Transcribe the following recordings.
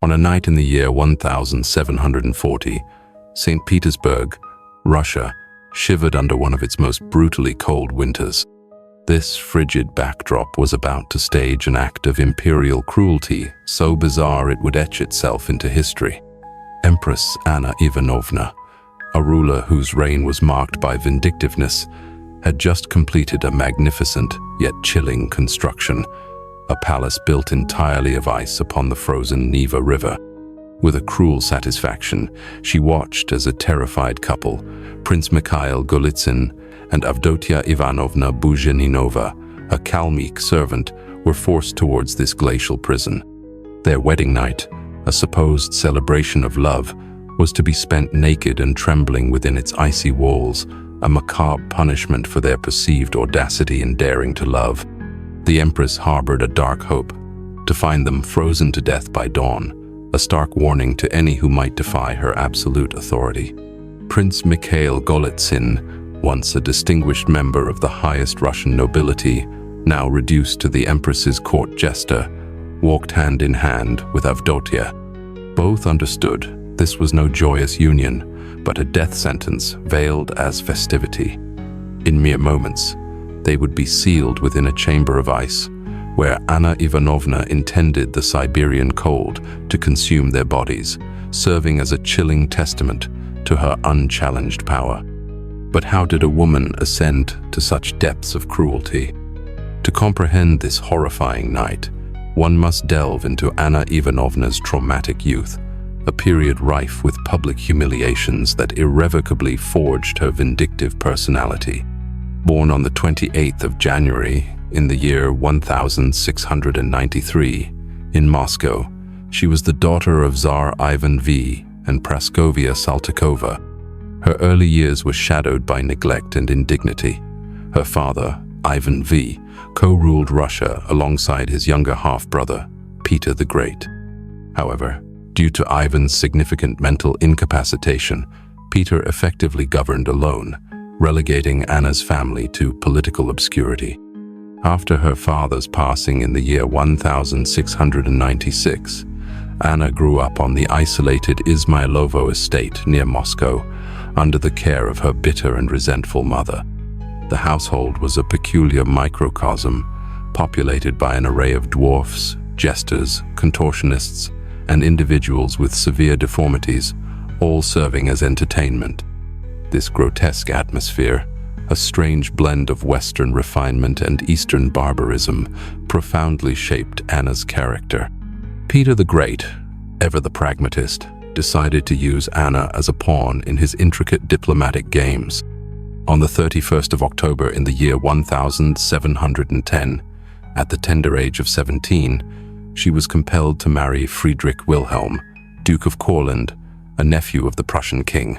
On a night in the year 1740, St. Petersburg, Russia, shivered under one of its most brutally cold winters. This frigid backdrop was about to stage an act of imperial cruelty so bizarre it would etch itself into history. Empress Anna Ivanovna, a ruler whose reign was marked by vindictiveness, had just completed a magnificent yet chilling construction, a palace built entirely of ice upon the frozen Neva River. With a cruel satisfaction, she watched as a terrified couple, Prince Mikhail Golitsyn and Avdotia Ivanovna Buzheninova, a Kalmyk servant, were forced towards this glacial prison. Their wedding night, a supposed celebration of love, was to be spent naked and trembling within its icy walls, a macabre punishment for their perceived audacity in daring to love. The Empress harbored a dark hope, to find them frozen to death by dawn, a stark warning to any who might defy her absolute authority. Prince Mikhail Golitsyn, once a distinguished member of the highest Russian nobility, now reduced to the Empress's court jester, walked hand in hand with Avdotia. Both understood this was no joyous union, but a death sentence veiled as festivity. In mere moments, they would be sealed within a chamber of ice, where Anna Ivanovna intended the Siberian cold to consume their bodies, serving as a chilling testament to her unchallenged power. But how did a woman ascend to such depths of cruelty? To comprehend this horrifying night, one must delve into Anna Ivanovna's traumatic youth, a period rife with public humiliations that irrevocably forged her vindictive personality. Born on the 28th of January in the year 1693 in Moscow, she was the daughter of Tsar Ivan V and Praskovia Saltykova. Her early years were shadowed by neglect and indignity. Her father, Ivan V, co-ruled Russia alongside his younger half-brother, Peter the Great. However, due to Ivan's significant mental incapacitation, Peter effectively governed alone, relegating Anna's family to political obscurity. After her father's passing in the year 1696, Anna grew up on the isolated Izmailovo estate near Moscow, under the care of her bitter and resentful mother. The household was a peculiar microcosm, populated by an array of dwarfs, jesters, contortionists, and individuals with severe deformities, all serving as entertainment. This grotesque atmosphere, a strange blend of Western refinement and Eastern barbarism, profoundly shaped Anna's character. Peter the Great, ever the pragmatist, decided to use Anna as a pawn in his intricate diplomatic games. On the 31st of October in the year 1710, at the tender age of 17, she was compelled to marry Friedrich Wilhelm, Duke of Courland, a nephew of the Prussian king.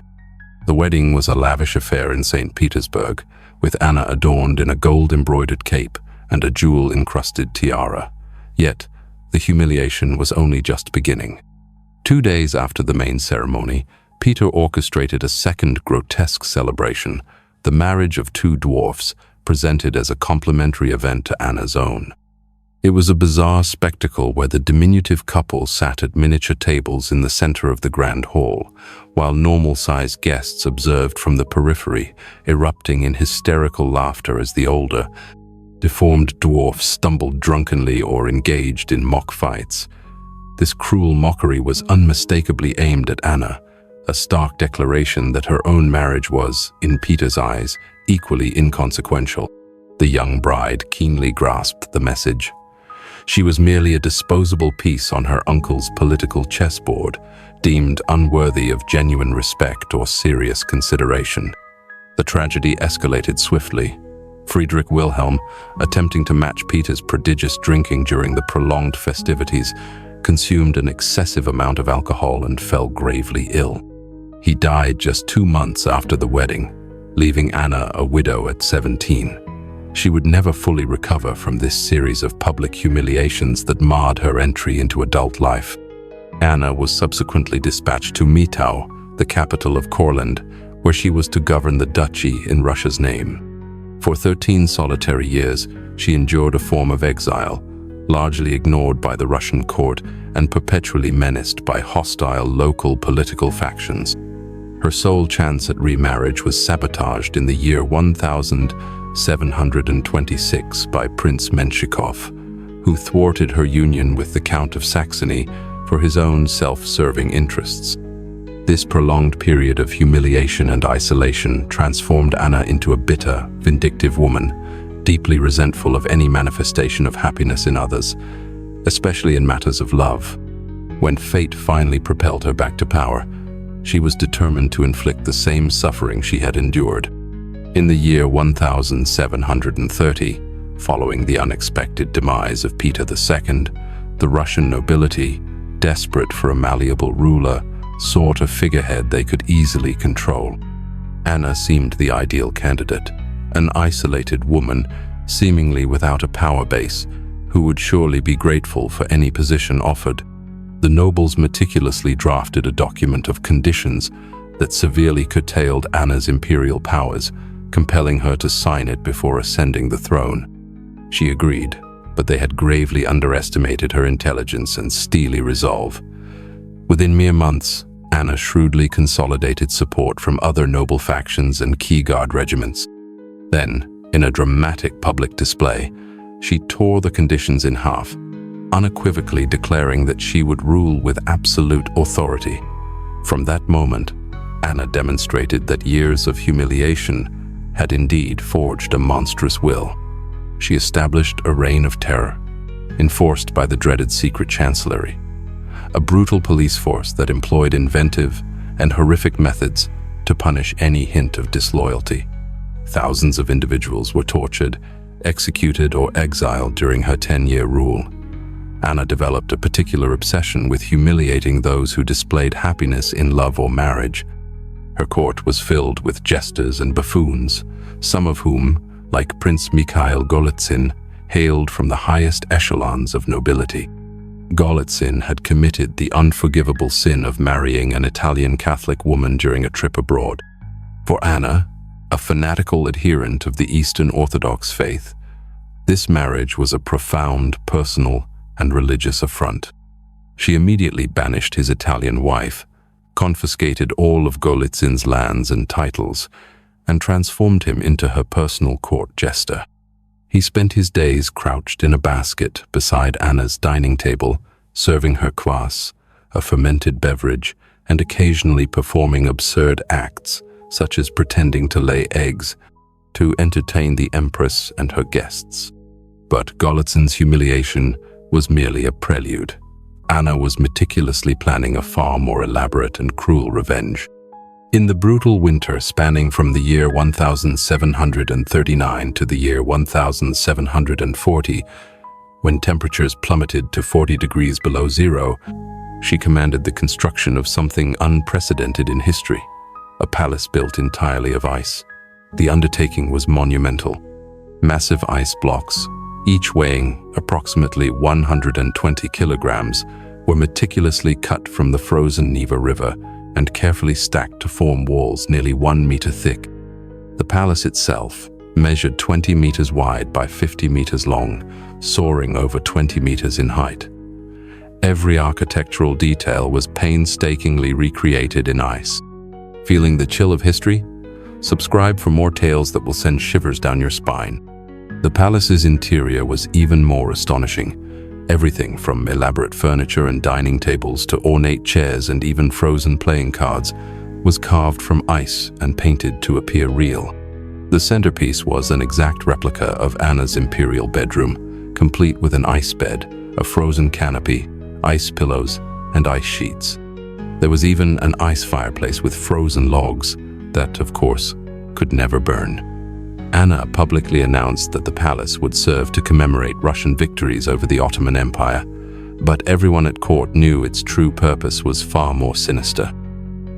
The wedding was a lavish affair in St. Petersburg, with Anna adorned in a gold-embroidered cape and a jewel-encrusted tiara. Yet, the humiliation was only just beginning. 2 days after the main ceremony, Peter orchestrated a second grotesque celebration, the marriage of two dwarfs, presented as a complimentary event to Anna's own. It was a bizarre spectacle where the diminutive couple sat at miniature tables in the center of the grand hall, while normal-sized guests observed from the periphery, erupting in hysterical laughter as the older, deformed dwarfs stumbled drunkenly or engaged in mock fights. This cruel mockery was unmistakably aimed at Anna, a stark declaration that her own marriage was, in Peter's eyes, equally inconsequential. The young bride keenly grasped the message. She was merely a disposable piece on her uncle's political chessboard, deemed unworthy of genuine respect or serious consideration. The tragedy escalated swiftly. Friedrich Wilhelm, attempting to match Peter's prodigious drinking during the prolonged festivities, consumed an excessive amount of alcohol and fell gravely ill. He died just 2 months after the wedding, leaving Anna a widow at 17. She would never fully recover from this series of public humiliations that marred her entry into adult life. Anna was subsequently dispatched to Mitau, the capital of Courland, where she was to govern the duchy in Russia's name. For 13 solitary years, she endured a form of exile, largely ignored by the Russian court and perpetually menaced by hostile local political factions. Her sole chance at remarriage was sabotaged in the year 1726 by Prince Menshikov, who thwarted her union with the Count of Saxony for his own self-serving interests. This prolonged period of humiliation and isolation transformed Anna into a bitter, vindictive woman, deeply resentful of any manifestation of happiness in others, especially in matters of love. When fate finally propelled her back to power, she was determined to inflict the same suffering she had endured. In the year 1730, following the unexpected demise of Peter II, the Russian nobility, desperate for a malleable ruler, sought a figurehead they could easily control. Anna seemed the ideal candidate, an isolated woman, seemingly without a power base, who would surely be grateful for any position offered. The nobles meticulously drafted a document of conditions that severely curtailed Anna's imperial powers, compelling her to sign it before ascending the throne. She agreed, but they had gravely underestimated her intelligence and steely resolve. Within mere months, Anna shrewdly consolidated support from other noble factions and key guard regiments. Then, in a dramatic public display, she tore the conditions in half, unequivocally declaring that she would rule with absolute authority. From that moment, Anna demonstrated that years of humiliation had indeed forged a monstrous will. She established a reign of terror, enforced by the dreaded secret chancellery, a brutal police force that employed inventive and horrific methods to punish any hint of disloyalty. Thousands of individuals were tortured, executed, or exiled during her 10-year rule. Anna developed a particular obsession with humiliating those who displayed happiness in love or marriage. Her court was filled with jesters and buffoons, some of whom, like Prince Mikhail Golitsyn, hailed from the highest echelons of nobility. Golitsyn had committed the unforgivable sin of marrying an Italian Catholic woman during a trip abroad. For Anna, a fanatical adherent of the Eastern Orthodox faith, this marriage was a profound personal and religious affront. She immediately banished his Italian wife, confiscated all of Golitsyn's lands and titles, and transformed him into her personal court jester. He spent his days crouched in a basket beside Anna's dining table, serving her kvass, a fermented beverage, and occasionally performing absurd acts, such as pretending to lay eggs, to entertain the empress and her guests. But Golitsyn's humiliation was merely a prelude. Anna was meticulously planning a far more elaborate and cruel revenge. In the brutal winter spanning from the year 1739 to the year 1740, when temperatures plummeted to 40 degrees below zero, she commanded the construction of something unprecedented in history, a palace built entirely of ice. The undertaking was monumental. Massive ice blocks, each weighing approximately 120 kilograms, were meticulously cut from the frozen Neva River and carefully stacked to form walls nearly 1 meter thick. The palace itself measured 20 meters wide by 50 meters long, soaring over 20 meters in height. Every architectural detail was painstakingly recreated in ice. Feeling the chill of history? Subscribe for more tales that will send shivers down your spine. The palace's interior was even more astonishing. Everything from elaborate furniture and dining tables to ornate chairs and even frozen playing cards was carved from ice and painted to appear real. The centerpiece was an exact replica of Anna's imperial bedroom, complete with an ice bed, a frozen canopy, ice pillows, and ice sheets. There was even an ice fireplace with frozen logs that, of course, could never burn. Anna publicly announced that the palace would serve to commemorate Russian victories over the Ottoman Empire, but everyone at court knew its true purpose was far more sinister.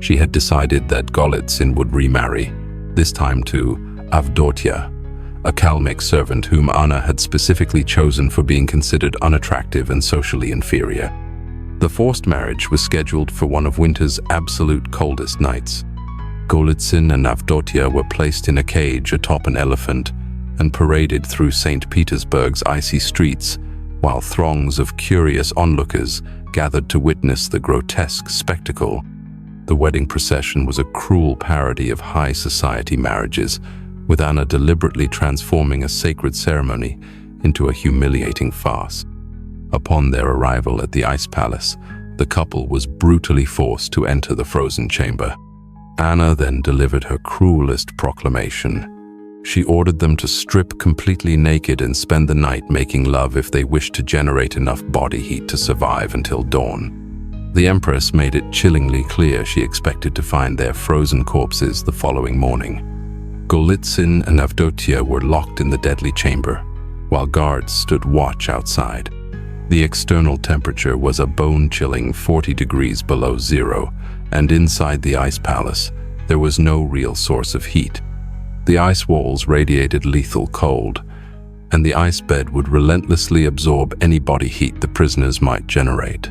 She had decided that Golitsyn would remarry, this time to Avdotia, a Kalmyk servant whom Anna had specifically chosen for being considered unattractive and socially inferior. The forced marriage was scheduled for one of winter's absolute coldest nights. Golitsyn and Avdotia were placed in a cage atop an elephant and paraded through St. Petersburg's icy streets, while throngs of curious onlookers gathered to witness the grotesque spectacle. The wedding procession was a cruel parody of high society marriages, with Anna deliberately transforming a sacred ceremony into a humiliating farce. Upon their arrival at the ice palace, the couple was brutally forced to enter the frozen chamber. Anna then delivered her cruelest proclamation. She ordered them to strip completely naked and spend the night making love if they wished to generate enough body heat to survive until dawn. The Empress made it chillingly clear she expected to find their frozen corpses the following morning. Golitsyn and Avdotia were locked in the deadly chamber, while guards stood watch outside. The external temperature was a bone-chilling 40 degrees below zero, and inside the ice palace, there was no real source of heat. The ice walls radiated lethal cold, and the ice bed would relentlessly absorb any body heat the prisoners might generate.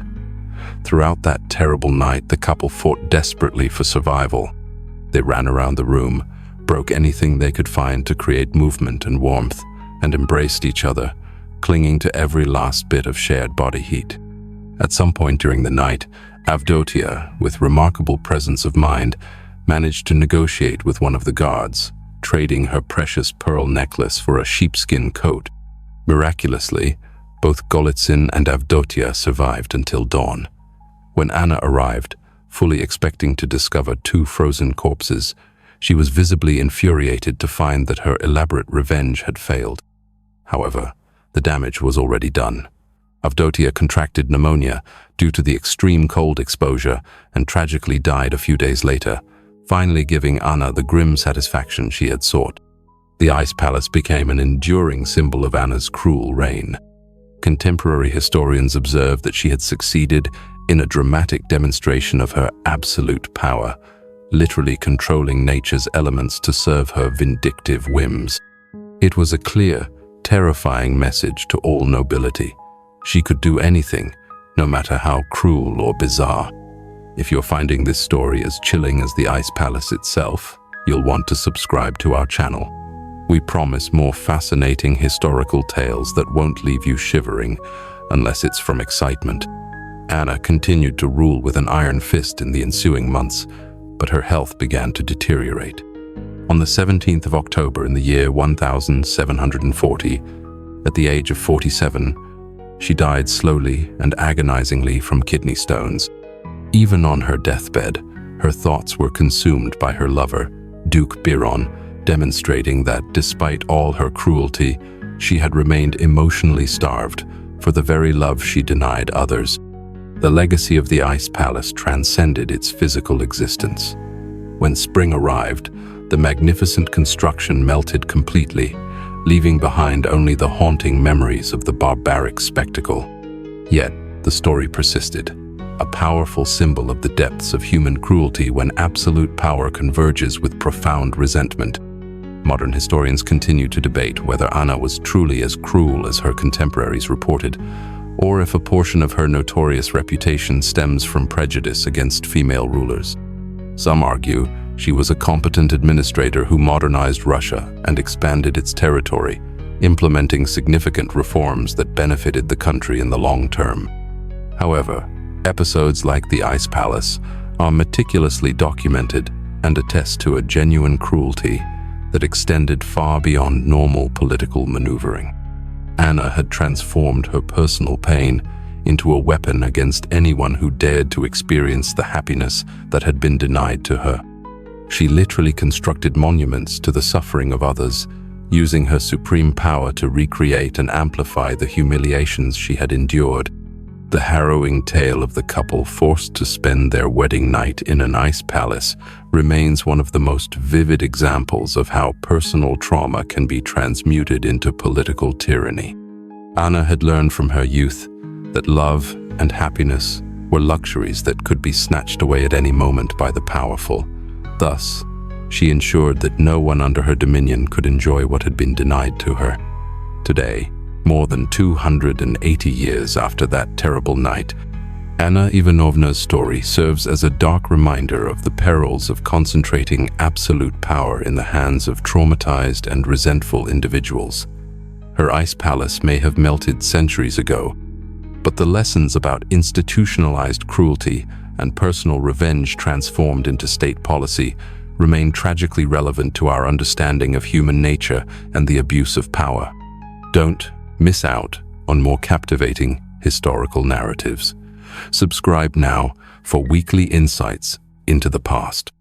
Throughout that terrible night, the couple fought desperately for survival. They ran around the room, broke anything they could find to create movement and warmth, and embraced each other, clinging to every last bit of shared body heat. At some point during the night, Avdotia, with remarkable presence of mind, managed to negotiate with one of the guards, trading her precious pearl necklace for a sheepskin coat. Miraculously, both Golitsyn and Avdotia survived until dawn. When Anna arrived, fully expecting to discover 2 frozen corpses, she was visibly infuriated to find that her elaborate revenge had failed. However, the damage was already done. Avdotia contracted pneumonia due to the extreme cold exposure and tragically died a few days later, finally giving Anna the grim satisfaction she had sought. The ice palace became an enduring symbol of Anna's cruel reign. Contemporary historians observe that she had succeeded in a dramatic demonstration of her absolute power, literally controlling nature's elements to serve her vindictive whims. It was a clear, terrifying message to all nobility. She could do anything, no matter how cruel or bizarre. If you're finding this story as chilling as the ice palace itself, you'll want to subscribe to our channel. We promise more fascinating historical tales that won't leave you shivering unless it's from excitement. Anna continued to rule with an iron fist in the ensuing months, but her health began to deteriorate. On the 17th of October in the year 1740, at the age of 47, she died slowly and agonizingly from kidney stones. Even on her deathbed, her thoughts were consumed by her lover, Duke Biron, demonstrating that despite all her cruelty, she had remained emotionally starved for the very love she denied others. The legacy of the ice palace transcended its physical existence. When spring arrived, the magnificent construction melted completely, leaving behind only the haunting memories of the barbaric spectacle. Yet, the story persisted, a powerful symbol of the depths of human cruelty when absolute power converges with profound resentment. Modern historians continue to debate whether Anna was truly as cruel as her contemporaries reported, or if a portion of her notorious reputation stems from prejudice against female rulers. Some argue she was a competent administrator who modernized Russia and expanded its territory, implementing significant reforms that benefited the country in the long term. However, episodes like the Ice Palace are meticulously documented and attest to a genuine cruelty that extended far beyond normal political maneuvering. Anna had transformed her personal pain into a weapon against anyone who dared to experience the happiness that had been denied to her. She literally constructed monuments to the suffering of others, using her supreme power to recreate and amplify the humiliations she had endured. The harrowing tale of the couple forced to spend their wedding night in an ice palace remains one of the most vivid examples of how personal trauma can be transmuted into political tyranny. Anna had learned from her youth that love and happiness were luxuries that could be snatched away at any moment by the powerful. Thus, she ensured that no one under her dominion could enjoy what had been denied to her. Today, more than 280 years after that terrible night, Anna Ivanovna's story serves as a dark reminder of the perils of concentrating absolute power in the hands of traumatized and resentful individuals. Her ice palace may have melted centuries ago, but the lessons about institutionalized cruelty and personal revenge transformed into state policy remain tragically relevant to our understanding of human nature and the abuse of power. Don't miss out on more captivating historical narratives. Subscribe now for weekly insights into the past.